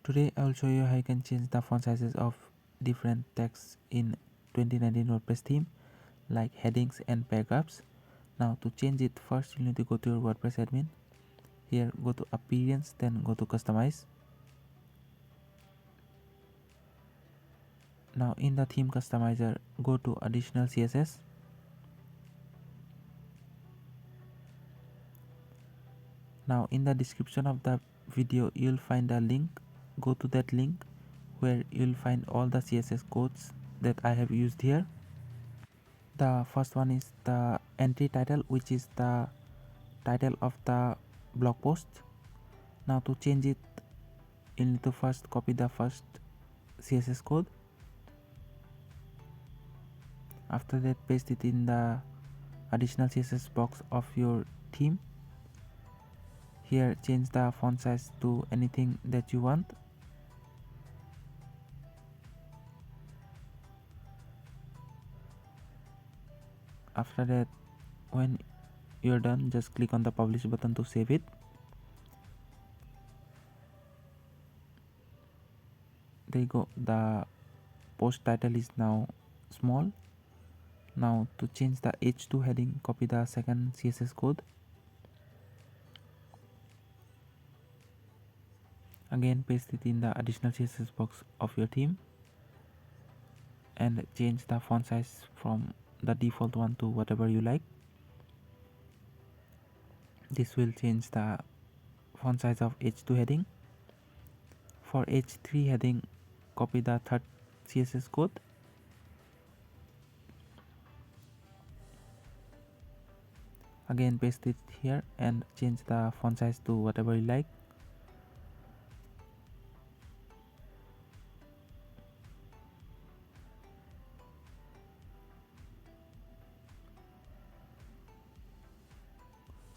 Today I will show you how you can change the font sizes of different texts in 2019 WordPress theme like headings and paragraphs. Now to change it, first you need to go to your WordPress admin. Here go to appearance, then go to customize. Now in the theme customizer, go to additional CSS. Now in the description of the video you'll find a link. Go to that link where you'll find all the CSS codes that I have used here. The first one is the entry title, which is the title of the blog post. Now to change it, you need to first copy the first CSS code. After that, paste it in the additional CSS box of your theme. Here change the font size to anything that you want. After that, when you're done, just click on the publish button to save it. There you go, the post title is now small. Now to change the H2 heading, copy the second CSS code. Again paste it in the additional CSS box of your theme and change the font size from the default one to whatever you like. This will change the font size of H2 heading. For H3 heading, copy the third CSS code. Again paste it here and change the font size to whatever you like.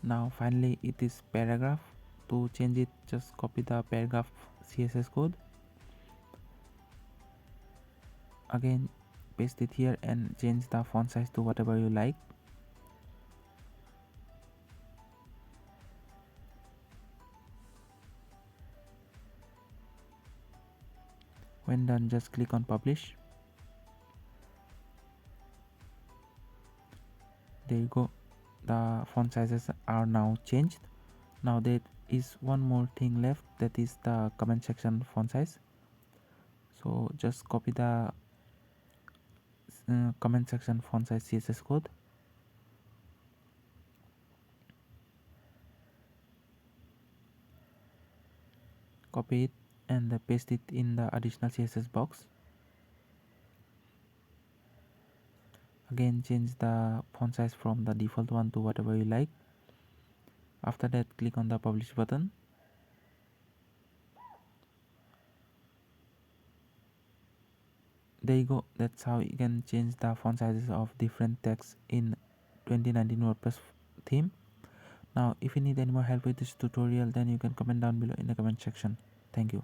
Now finally it is paragraph. To change it, just copy the paragraph CSS code. Again paste it here and change the font size to whatever you like. When done, just click on publish. There you go, the font sizes are now changed. Now there is one more thing left, that is the comment section font size. So just copy the comment section font size CSS code. Copy it and paste it in the additional CSS box. Again change the font size from the default one to whatever you like. After that, click on the publish button. There you go, that's how you can change the font sizes of different texts in 2019 WordPress theme. Now if you need any more help with this tutorial, then you can comment down below in the comment section. Thank you.